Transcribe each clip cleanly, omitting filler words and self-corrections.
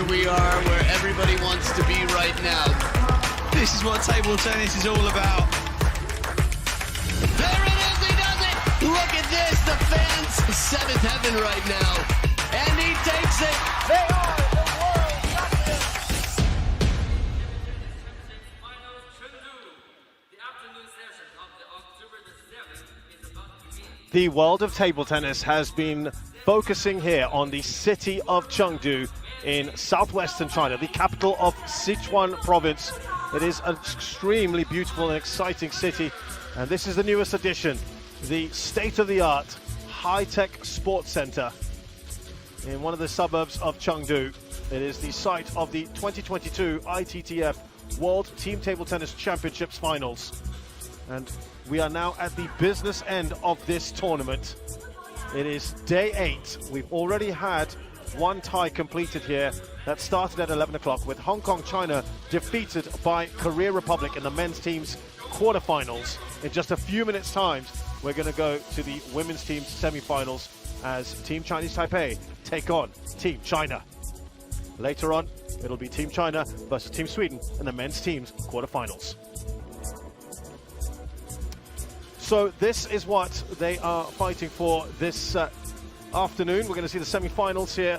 here we are where everybody wants to be right now. This is what table tennis is all about. There it is, he does it! Look at this, the fans, seventh heaven right now. And he takes it. They are the world champions. Finals Chengdu. The afternoon session of the October the 7th is about to begin. The world of table tennis has been focusing here on the city of Chengdu in southwestern China, the capital of Sichuan province. It is an extremely beautiful and exciting city, and this is the newest addition, the state-of-the-art high-tech sports center in one of the suburbs of Chengdu. It is the site of the 2022 ITTF World Team Table Tennis Championships Finals, and we are now at the business end of this tournament. It is day 8. We've already had one tie completed here that started at 11 o'clock with Hong Kong, China defeated by Korea Republic in the men's team's quarterfinals. In just a few minutes' time, we're going to go to the women's team's semi-finals as Team Chinese Taipei take on Team China. Later on, it'll be Team China versus Team Sweden in the men's team's quarterfinals. So this is what they are fighting for this afternoon. We're going to see the semi-finals here.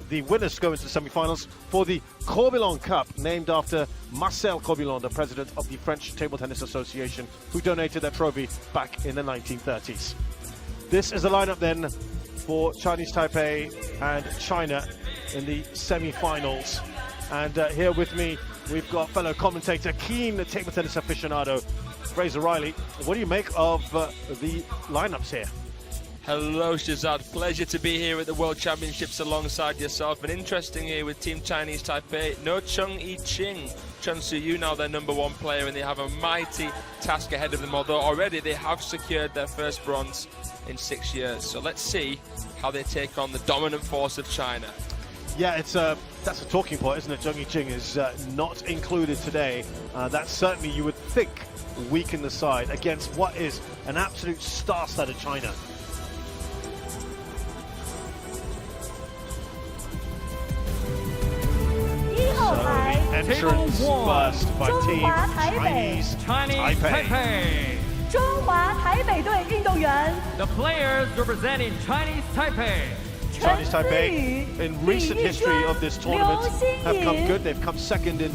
The winners go into the semi-finals for the Corbilon Cup, named after Marcel Corbilon, the president of the French Table Tennis Association, who donated that trophy back in the 1930s. This is the lineup then for Chinese Taipei and China in the semi-finals. And here with me, we've got fellow commentator, keen table tennis aficionado, Fraser Riley. What do you make of the lineups here? Hello Shazad, pleasure to be here at the World Championships alongside yourself. And interesting here with Team Chinese Taipei, no Cheng Yiching, CHEN Szu-Yu now their #1 player, and they have a mighty task ahead of them, although already they have secured their first bronze in 6 years. So let's see how they take on the dominant force of China. Yeah, that's a talking point, isn't it? Cheng Yiching is not included today. That certainly, you would think, weaken the side against what is an absolute star-studded China. So the entrance first by Team Chinese Taipei. The players representing Chinese Taipei. Chinese Taipei, in recent history of this tournament, have come good. They've come second in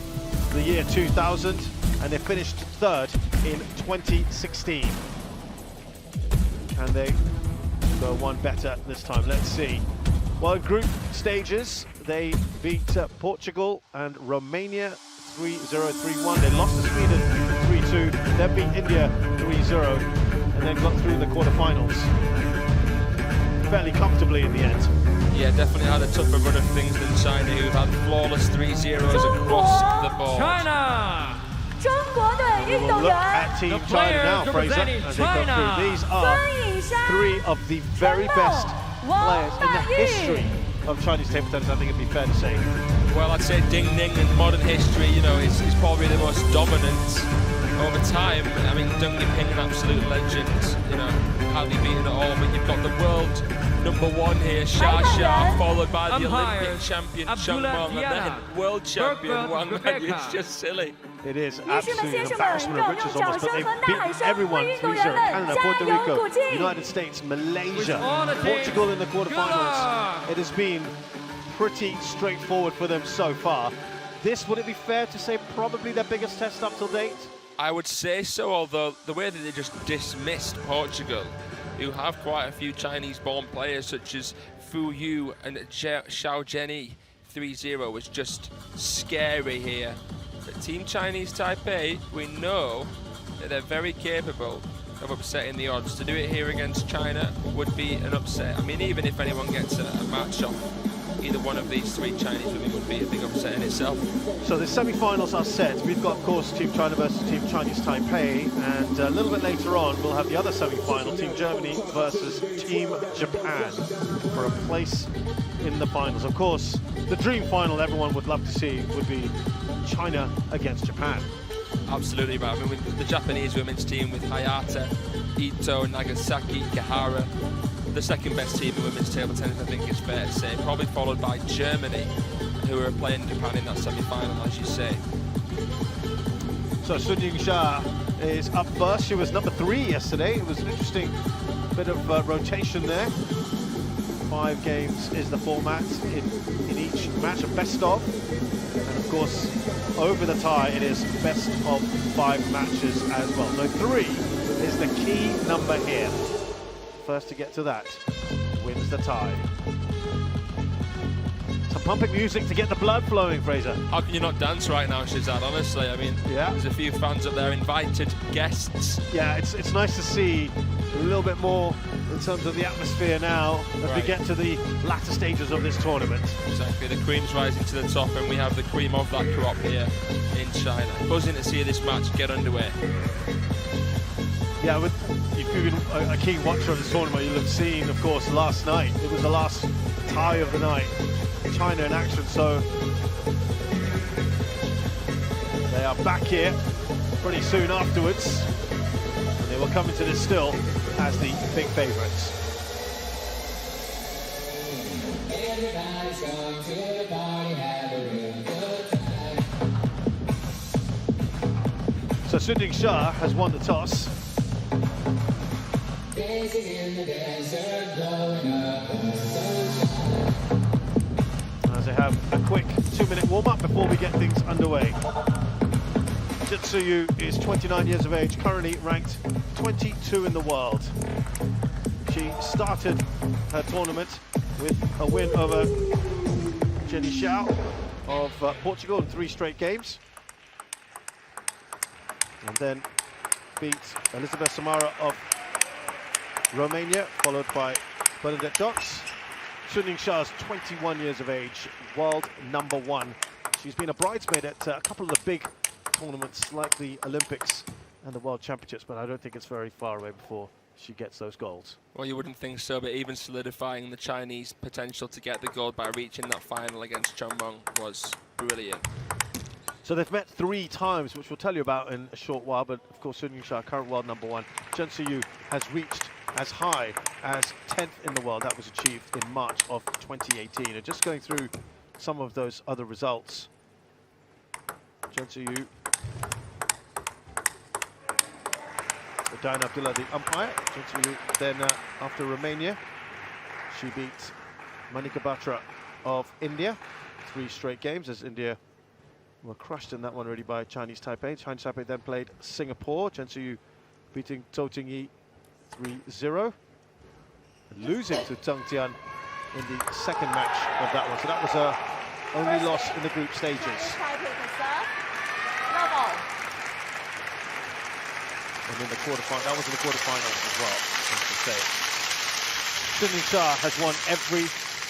the year 2000, and they finished third in 2016. And they go one better this time. Let's see. Well, in group stages, they beat Portugal and Romania 3-0, 3-1. They lost to Sweden 3-2. Then beat India 3-0, and then got through the quarterfinals fairly comfortably in the end. Yeah, definitely had a tougher run of things than China, who've had flawless 3-0s across the board. China! We'll look at Team China now, Fraser, as they go through. These are three of the very best players in the history of Chinese table tennis, I think it'd be fair to say. Well, I'd say Ding Ning in modern history, you know, is probably the most dominant over time. I mean, Deng Yiping, an absolute legend, you know, hardly beaten at all, but you've got the world #1 here, Xia, followed by the Olympic champion Cheng Meng, and then world champion Wang Man. It's just silly. It is absolutely an embarrassment of riches almost, but they've beaten everyone 3-0. Canada, Puerto Rico, United States, Malaysia, Portugal in the quarterfinals. It has been pretty straightforward for them so far. This, would it be fair to say, probably their biggest test up till date? I would say so, although the way that they just dismissed Portugal, who have quite a few Chinese-born players such as Fu Yu and Xiao Zhenyi, 3-0 was just scary here. But Team Chinese Taipei, we know that they're very capable of upsetting the odds. To do it here against China would be an upset. I mean, even if anyone gets a match off either one of these three Chinese women, would be a big upset in itself. So the semi-finals are set. We've got, of course, Team China versus Team Chinese Taipei, and a little bit later on we'll have the other semi-final, Team Germany versus Team Japan, for a place in the finals. Of course, the dream final everyone would love to see would be China against Japan. Absolutely, but I mean, with the Japanese women's team with Hayata, Ito, Nagasaki, Kihara, the second best team in women's table tennis, I think it's fair to say, probably followed by Germany, who are playing Japan in that semi-final, as you say. So Sun Yingsha is up first. She was number 3 yesterday. It was an interesting bit of rotation there. 5 games is the format in each match, a best of. And of course, over the tie, it is best of 5 matches as well. So 3 is the key number here. First to get to that wins the tie. Some pumping music to get the blood flowing, Fraser. How can you not dance right now, Shazad? Honestly, I mean, yeah. There's a few fans up there, invited guests. Yeah, it's nice to see a little bit more in terms of the atmosphere now as we get to the latter stages of this tournament. Exactly, the cream's rising to the top, and we have the cream of that crop here in China. Buzzing to see this match get underway. Yeah, if you've been a keen watcher of this tournament, you'll have seen, of course, last night. It was the last tie of the night. China in action, so they are back here pretty soon afterwards. And they will come into this still as the big favourites. So Sun Yingsha has won the toss. As they have a quick 2-minute warm-up before we get things underway. CHEN Szu-Yu is 29 years of age, currently ranked 22 in the world. She started her tournament with a win over Jenny Xiao of Portugal in 3 straight games. And then beat Elizabeth Samara of Romania, followed by Bernadette Dox. Sun Yingsha is 21 years of age, world number 1. She's been a bridesmaid at a couple of the big tournaments like the Olympics and the World Championships, but I don't think it's very far away before she gets those golds. Well, you wouldn't think so, but even solidifying the Chinese potential to get the gold by reaching that final against Chen Meng was brilliant. So they've met 3 times, which we'll tell you about in a short while, but of course Sun Yingsha, current world number 1. CHEN Szu-Yu has reached as high as 10th in the world. That was achieved in March of 2018. And just going through some of those other results. CHEN Szu-Yu, Diana Abdullah, the umpire. CHEN Szu-Yu, then after Romania, she beat Manika Batra of India. 3 straight games as India were crushed in that one already by Chinese Taipei. Chinese Taipei then played Singapore. CHEN Szu-Yu beating Zhou Jingyi 3-0, losing to Zheng Tian in the 2nd match of that one. So that was her only loss in the group stages. And in the quarterfinal, that was in the quarterfinals as well, I should say. Sun Yingsha has won every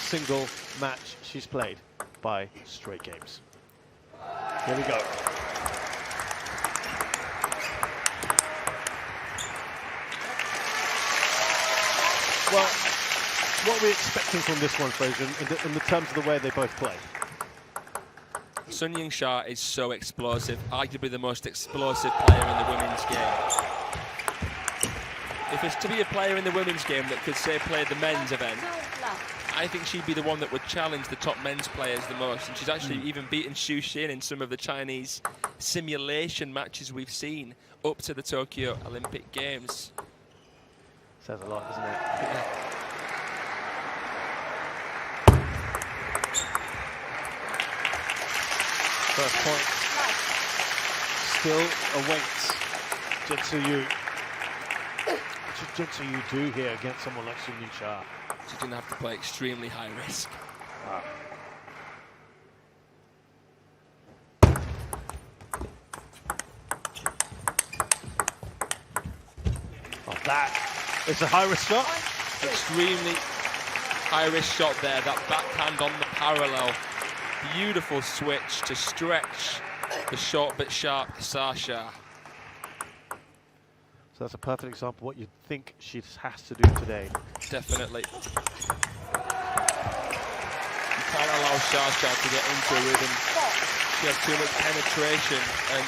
single match she's played by straight games. Here we go. Well, what are we expecting from this one, Fraser, in the terms of the way they both play? Sun Yingsha is so explosive, arguably the most explosive player in the women's game. If it's to be a player in the women's game that could, say, play the men's event, I think she'd be the one that would challenge the top men's players the most. And she's actually even beaten Xu Xin in some of the Chinese simulation matches we've seen up to the Tokyo Olympic Games. Says a lot, doesn't it? Yeah. First point still awaits CHEN Szu-Yu. What should CHEN Szu-Yu do here against someone like Sun Yingsha? She's going to have to play extremely high risk. Wow. Oh, that is a high-risk shot. Extremely high-risk shot there. That backhand on the parallel. Beautiful switch to stretch the short but sharp Sasha. So that's a perfect example of what you'd think she has to do today. Definitely. You can't allow Sasha to get into a rhythm. She has too much penetration and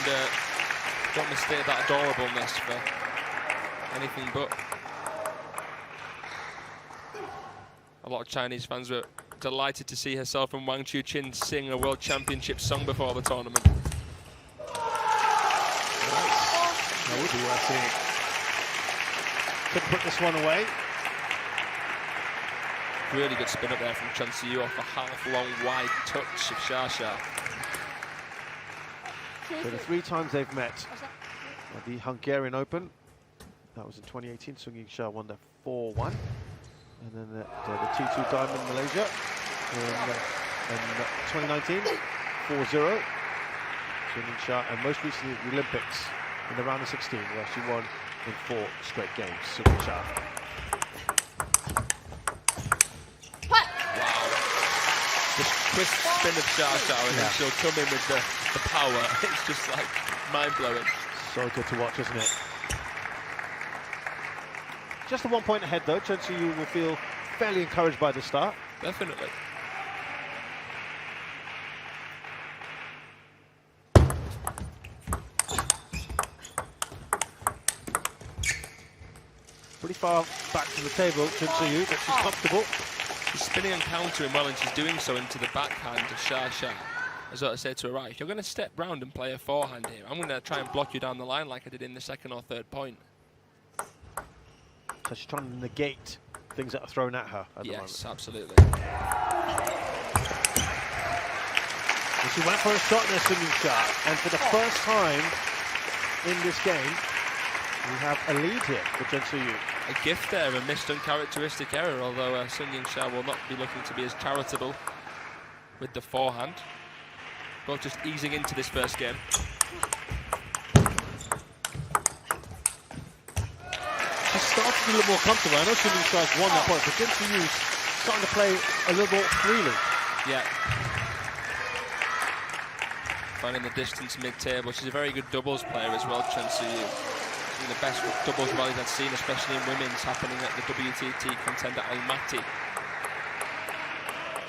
don't mistake that adorableness for anything but. A lot of Chinese fans were delighted to see herself and Wang Chu-Chin sing a World Championship song before the tournament. Nice. That would be worth seeing. Could put this one away. Really good spin up there from CHEN Szu-Yu off a half-long wide touch of Xia. So the 3 times they've met at the Hungarian Open, that was in 2018, Yingsha won the 4-1. And then the T2 Diamond Malaysia in 2019, 4-0. Yingsha, and most recently the Olympics in the round of 16, where she won in 4 straight games. Yingsha. This crisp spin of Xia, and then she'll come in with the power. It's just like mind-blowing. So good to watch, isn't it? Just a 1 point ahead though. CHEN Szu-Yu will feel fairly encouraged by the start. Definitely. Pretty far back to the table, CHEN Szu-Yu, but she's comfortable. She's spinning and countering well, and she's doing so into the backhand of Xia. As I said to her, right, if you're going to step round and play a forehand here, I'm going to try and block you down the line like I did in the 2nd or 3rd point. So she's trying to negate things that are thrown at her at the moment. Yes, absolutely. And she went for a shot there, Yingsha, and for the first time in this game, we have a lead here for CHEN Szu-Yu. A gift there, a missed uncharacteristic error, although SUN Y.S will not be looking to be as charitable with the forehand. Both just easing into this first game. She started a little more comfortable. I know Yingsha has won that point, but CHEN Szu-Yu's starting to play a little more freely. Yeah. Finding the distance mid-table. She's a very good doubles player as well, CHEN Szu-Yu. The best doubles rallies I've seen, especially in women's, happening at the WTT contender Almaty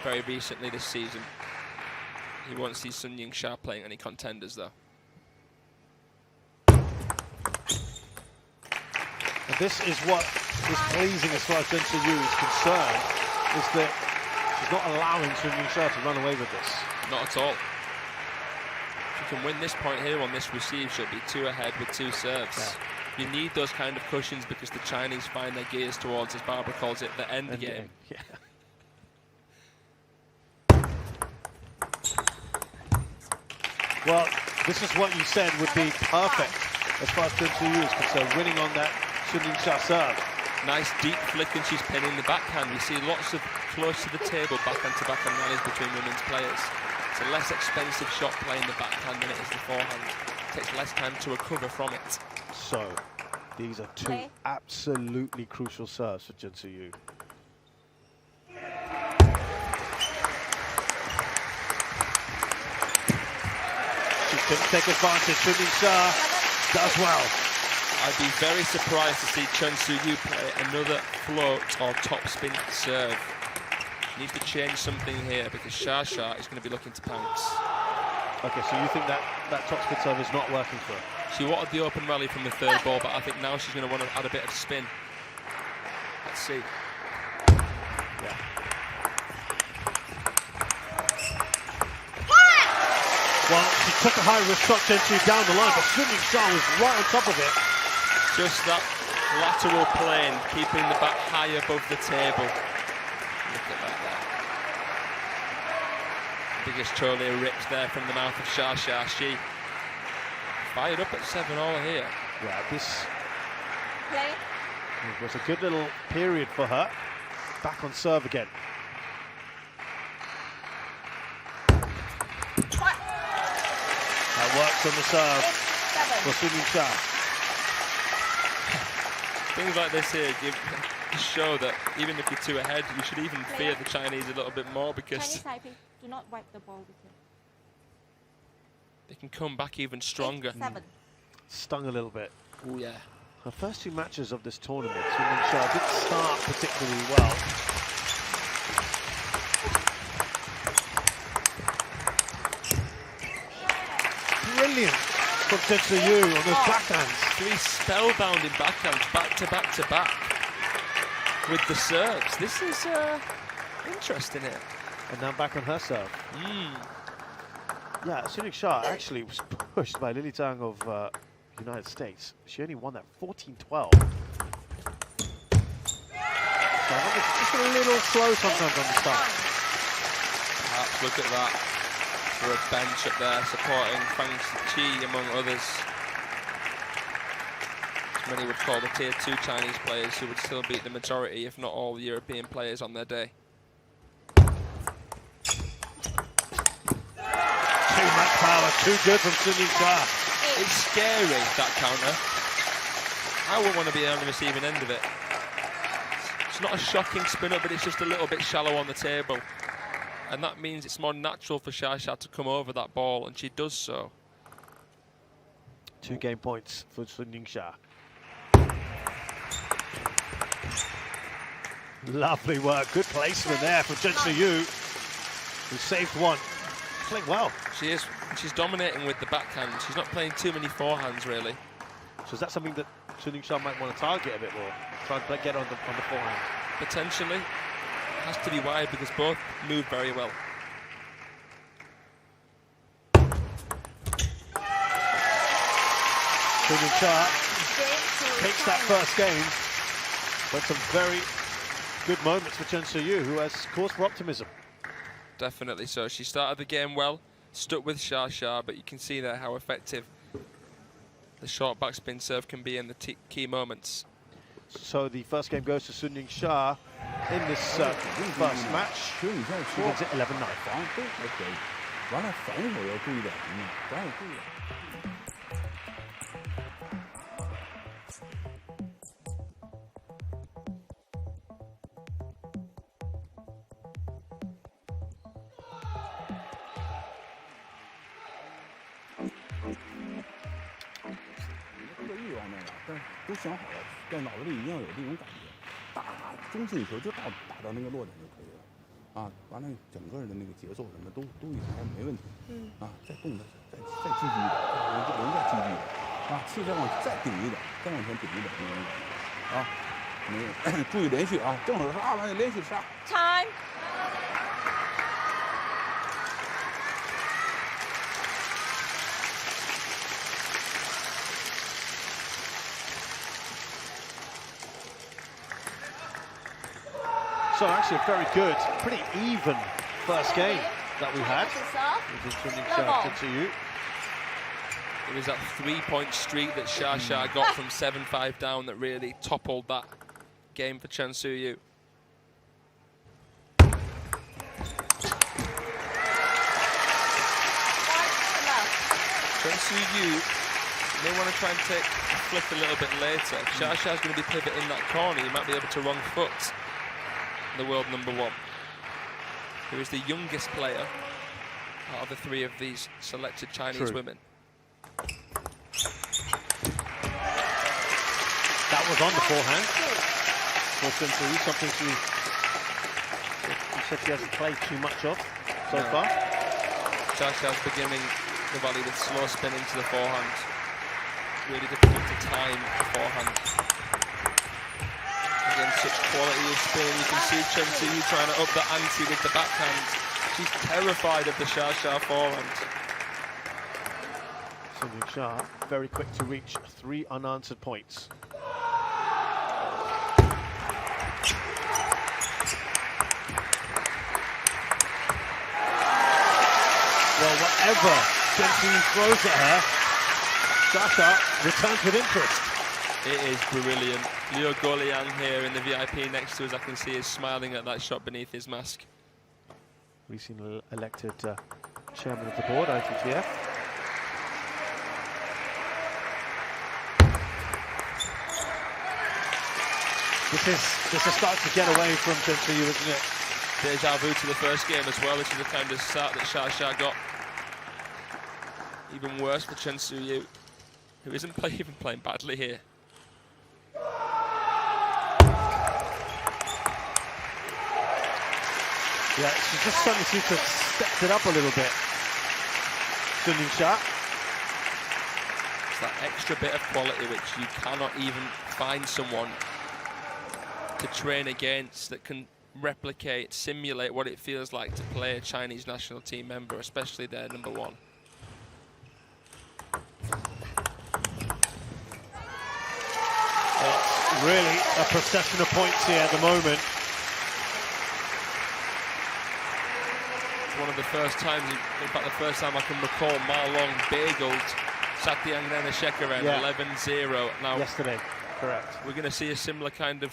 very recently this season. He won't see SUN Y.S playing any contenders though. And this is what is pleasing as far as CHEN Szu-Yu is concerned, is that she's not allowing SUN Y.S to run away with this. Not at all. If she can win this point here on this receive, she'll be 2 ahead with 2 serves. Yeah. You need those kind of cushions because the Chinese find their gears towards, as Barbara calls it, the end game. Yeah. Well, this is what you said would be perfect as far as CHEN Szu-Yu is concerned, winning on that SUN Y.S serve. Nice deep flick, and she's pinning the backhand. We see lots of close to the table backhand-to-backhand rallies between women's players. It's a less expensive shot playing the backhand than it is the forehand. It takes less time to recover from it. So, these are 2 absolutely crucial serves for CHEN Szu-Yu. She couldn't take advantage. SUN Y.S does well. I'd be very surprised to see CHEN Szu-Yu play another float or topspin serve. Needs to change something here because Xia is going to be looking to pounce. Okay, so you think that topspin serve is not working for her? She wanted the open rally from the 3rd ball, but I think now she's going to want to add a bit of spin. Let's see. Yeah. Well, she took a high-risk shot, CHEN Szu-Yu down the line, but SUN Y.S was right on top of it. Just that lateral plane, keeping the back high above the table. Look at that there. Biggest trolley ripped there from the mouth of Xia. She fired up at 7-all here. Yeah, this was a good little period for her. Back on serve again. That works on the serve for SUN Y.S. Things like this here show that even if you're 2 ahead, you should even fear the Chinese a little bit more because Chinese Taipei, do not wipe the ball with you. they can come back even stronger. 7. Stung a little bit. Oh yeah. Her first 2 matches of this tournament, SUN Y.S didn't start particularly well. Brilliant from CHEN Szu-Yu on those backhands. 3 spellbounding backhands back to back with the serves. This is interesting here. And now back on her serve. Yeah, Sun Yu actually was pushed by Lily Tang of United States. She only won that 14-12. So just a little slow sometimes on the start. Perhaps look at that for a bench up there supporting Fang Chi among others. Many would call the tier 2 Chinese players who would still beat the majority, if not all, the European players on their day. Too much power, too good from Sun Yu. It's scary, that counter. I wouldn't want to be on the receiving end of it. It's not a shocking spin up, but it's just a little bit shallow on the table. And that means it's more natural for Xia to come over that ball, and she does so. 2 game points for Sun Yu. Lovely work, good placement there for CHEN Szu-Yu, who saved one. Playing well. She is. She's dominating with the backhand. She's not playing too many forehands, really. So is that something that Sun Yu might want to target a bit more? Try and get on the forehand? Potentially. It has to be wide because both move very well. Sun Yu takes that first game, but some very good moments for CHEN Szu-Yu, who has cause for optimism. Definitely so. She started the game well, stuck with Xia, but you can see there how effective the short backspin serve can be in the key moments. So the first game goes to Sun Yu in this first match. She wins it 11-9. Time. So actually a very good, pretty even first game that we had. CHEN Szu-Yu. It was that 3-point streak that Xia got from 7-5 down that really toppled that game for CHEN Szu-Yu. CHEN Szu-Yu may want to try and take a flick a little bit later. If Xia's going to be pivoting that corner, you might be able to wrong foot the world #1, who is the youngest player out of the 3 of these selected Chinese women. That was on the forehand for CHEN Szu-Yu, something she said she hasn't played too much of so far. Xia's beginning the volley with slow spin into the forehand. Really difficult to time the forehand. Again, such quality of spin. You can see CHEN Szu-Yu trying to up the ante with the backhand. She's terrified of the Xia forehand. Sun Yu very quick to reach 3 unanswered points. Well, whatever CHEN Szu-Yu throws at her, Xia returns with interest. It is brilliant. Liu Goliang here in the VIP next to us, I can see, is smiling at that shot beneath his mask. Recently elected chairman of the board, ITTF. This is starting to get away from CHEN Szu-Yu, isn't it? Deja vu to the first game as well. This is the kind of start that Xia got. Even worse for CHEN Szu-Yu, who isn't even playing badly here. Yeah, she's just starting to seem to have stepped it up a little bit. Sun Yu. It's that extra bit of quality which you cannot even find someone to train against that can replicate, simulate what it feels like to play a Chinese national team member, especially their number one. It's really a procession of points here at the moment. It's one of the first times, in fact the first time I can recall Ma Long bageled Satyang Neneshekaren 11-0. Now, yesterday, correct. We're going to see a similar kind of...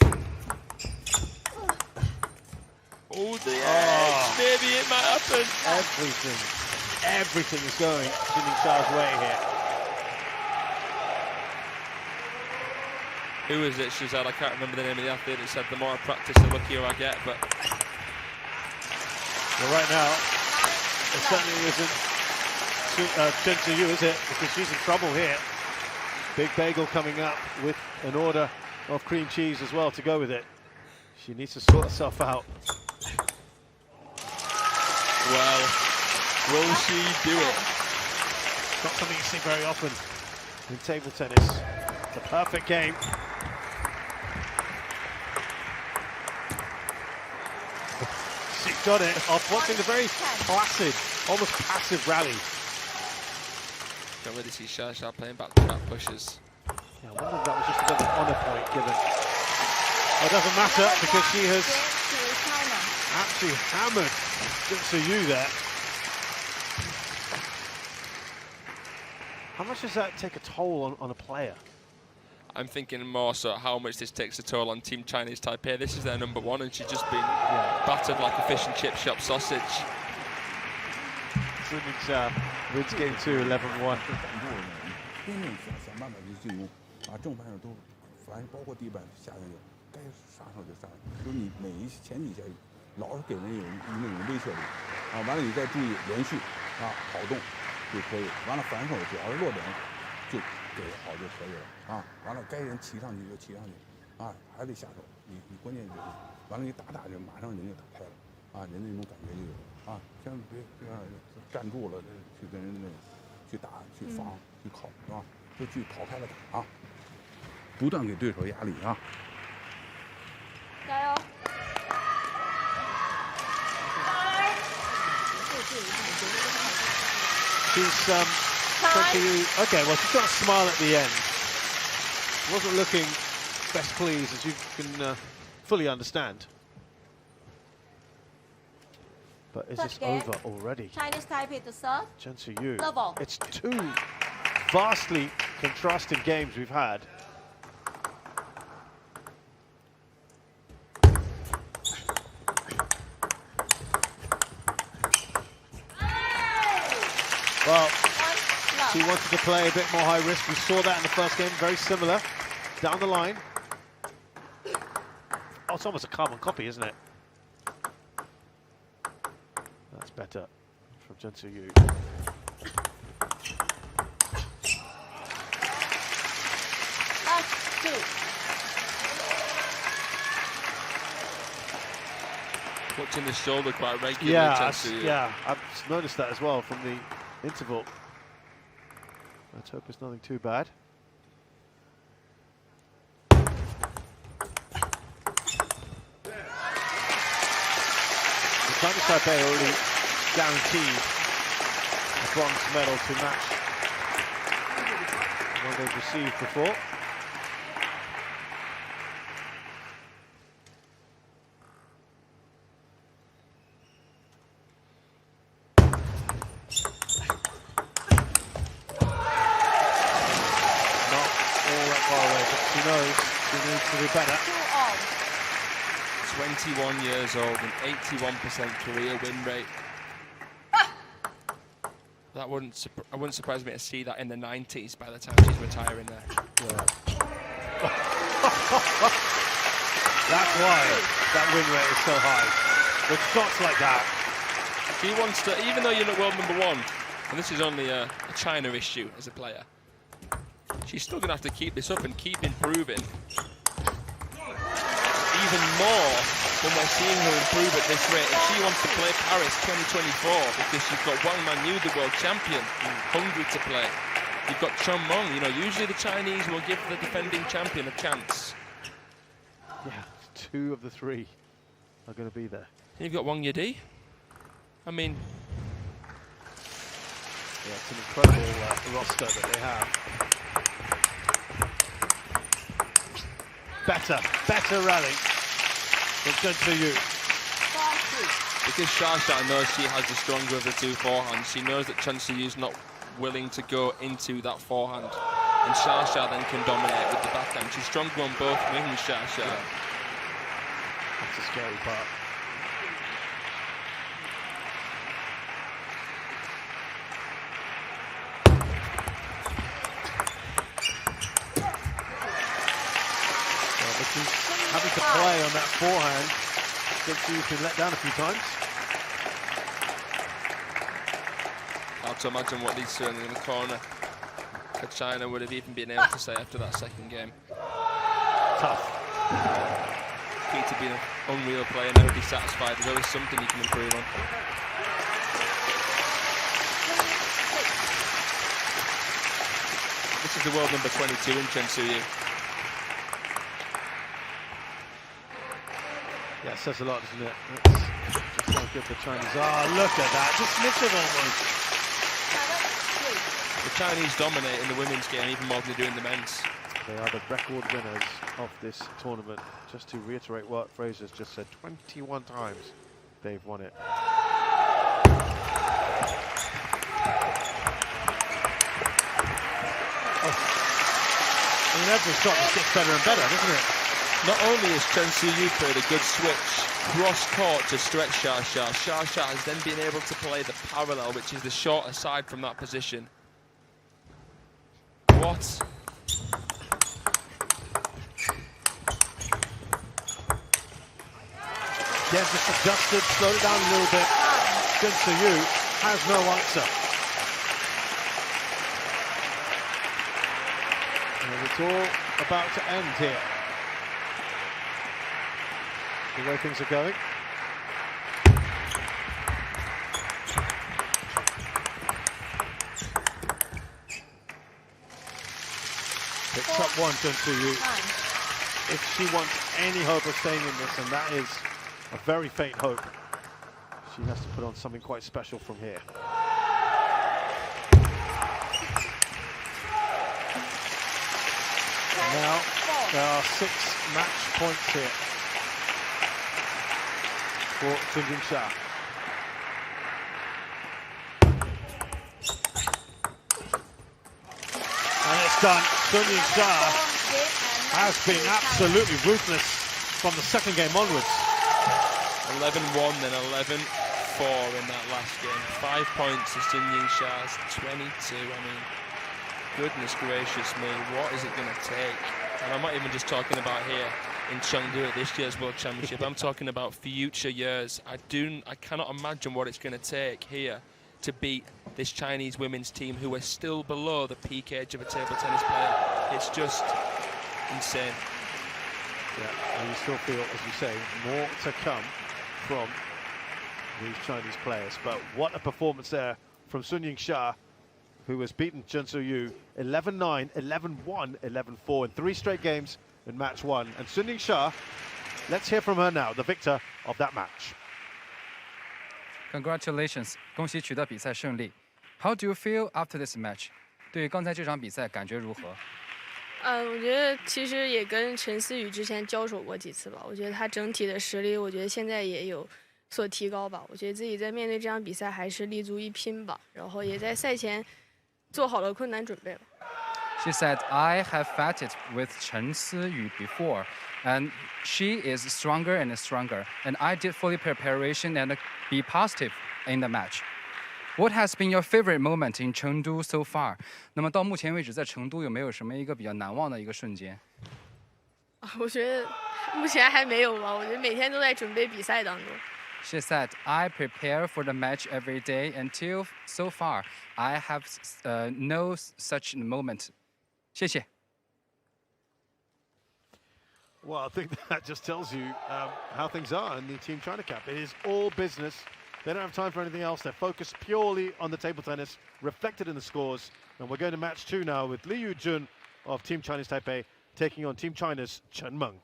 Oh, the edge. Maybe it might happen. Everything is going Yingsha's way here. Who is it, Shazad? I can't remember the name of the athlete that said the more I practice, the luckier I get, but... Well, right now, it certainly isn't CHEN Szu-Yu, is it? Because she's in trouble here. Big bagel coming up with an order of cream cheese as well to go with it. She needs to sort herself out. Well, will she do it? Not something you see very often in table tennis. It's a perfect game. She got it off what's a very placid, almost passive rally. Can't really see Sha playing back-to-back pushes. Yeah, I wonder if that was just a bit of an honour point given. Well, it doesn't matter because she has actually hammered CHEN Szu-Yu there. How much does that take a toll on a player? I'm thinking more so how much this takes a toll on Team Chinese Taipei. This is their number one and she's just been battered like a fish and chip shop sausage. SUN Y.S wins game 2, 11-1. 想办法就进攻，把正反手都，反正包括地板下去，该杀手就杀。就是你每一前几下老是给人有那种威慑力，啊，完了你再注意连续啊跑动就可以。完了反手只要是落点就给好就可以了啊。完了该人骑上去就骑上去，啊还得下手。你关键就是完了你打就马上人就打开了，啊人那种感觉就有啊，千万别让站住了去跟人那种去打去防。去靠是吧？就去跑开了打啊！不断给对手压力啊！加油！ She's CHEN Szu-Yu. Okay, well she's got a smile at the end. Wasn't looking best pleased, as you can fully understand. But is this over already? Chinese Taipei to serve. CHEN Szu-Yu. Level. It's two vastly contrasting games we've had. Well, she wanted to play a bit more high risk. We saw that in the first game, very similar. Down the line. Oh, it's almost a carbon copy, isn't it? That's better from CHEN Szu-Yu. Watching the shoulder quite regularly. Yeah, I've noticed that as well from the interval. Let's hope it's nothing too bad. The Chinese Taipei already guaranteed a bronze medal to match one they've received before. She knows she needs to do better. 21 years old and 81% career win rate. That wouldn't surprise me to see that in the 90s by the time she's retiring there. Yeah. That's why that win rate is so high. With shots like that. She wants to, even though you're not world number one, and this is only a China issue as a player, she's still going to have to keep this up and keep improving. Even more when we're seeing her improve at this rate. If she wants to play Paris 2024, because she's got Wang Manyu, the world champion, hungry to play. You've got Chen Meng. You know, usually the Chinese will give the defending champion a chance. Yeah, 2 of the 3 are going to be there. And you've got Wang Yidi. I mean, yeah, it's an incredible roster that they have. Better rally from CHEN Szu-Yu. because Xia knows she has the stronger of the two forehands, she knows that CHEN Szu-Yu's not willing to go into that forehand. And Xia then can dominate with the backhand. She's stronger on both wings, Xia. Yeah. That's the scary part. She's having to play on that forehand. She's been let down a few times. Hard to imagine what Lisa in the corner for China would have even been able to say after that second game. Tough. Key to being an unreal player, never be satisfied. There's always something you can improve on. This is the world number 22 in CHEN Szu-Yu. Yeah, it says a lot, doesn't it? That's just so good for Chinese. Oh, look at that. Just miss it almost. The Chinese dominate in the women's game even more than they do in the men's. They are the record winners of this tournament. Just to reiterate what Fraser's just said, 21 times they've won it. Oh. I mean, every shot just gets better and better, doesn't it? Not only has CHEN Szu-Yu played a good switch cross-court to stretch Xia, Xia has then been able to play the parallel, which is the shorter side from that position. What? Yeah, just adjusted, slowed it down a little bit. CHEN Szu-Yu has no answer. And it's all about to end here. The way things are going. Picks up one, CHEN Szu-Yu. If she wants any hope of staying in this, and that is a very faint hope, she has to put on something quite special from here. And now there are 6 match points here for Yingsha. And it's done. Yingsha has been absolutely ruthless from the second game onwards. 11-1, then 11-4 in that last game. 5 points to Yingsha's 22. I mean, goodness gracious me, what is it going to take? And I'm not even just talking about here in Chengdu at this year's World Championship. I'm talking about future years. I cannot imagine what it's going to take here to beat this Chinese women's team, who are still below the peak age of a table tennis player. It's just insane. Yeah, and you still feel, as you say, more to come from these Chinese players. But what a performance there from Yingsha, who has beaten CHEN Szu-Yu 11-9, 11-1, 11-4 in 3 straight games in match 1. And Yingsha, let's hear from her now, the victor of that match. Congratulations， 恭喜取得比赛胜利。How do you feel after this match？ 对于刚才这场比赛感觉如何？我觉得其实也跟陈思雨之前交手过几次吧。我觉得她整体的实力，我觉得现在也有所提高吧。我觉得自己在面对这场比赛还是立足一拼吧，然后也在赛前做好了困难准备了。She said, "I have fought it with Chen Szu-Yu before, and she is stronger and stronger. And I did fully preparation and be positive in the match." What has been your favorite moment in Chengdu so far? 那么到目前为止，在成都有没有什么一个比较难忘的一个瞬间？我觉得目前还没有吧。我觉得每天都在准备比赛当中。She said, "I prepare for the match every day until so far. I have no such moment." 谢谢。 Well, I think that just tells you how things are in the Team China Cup. It is all business. They don't have time for anything else. They're focused purely on the table tennis, reflected in the scores. And we're going to match 2 now with Li Yujun of Team Chinese Taipei taking on Team China's Chen Meng.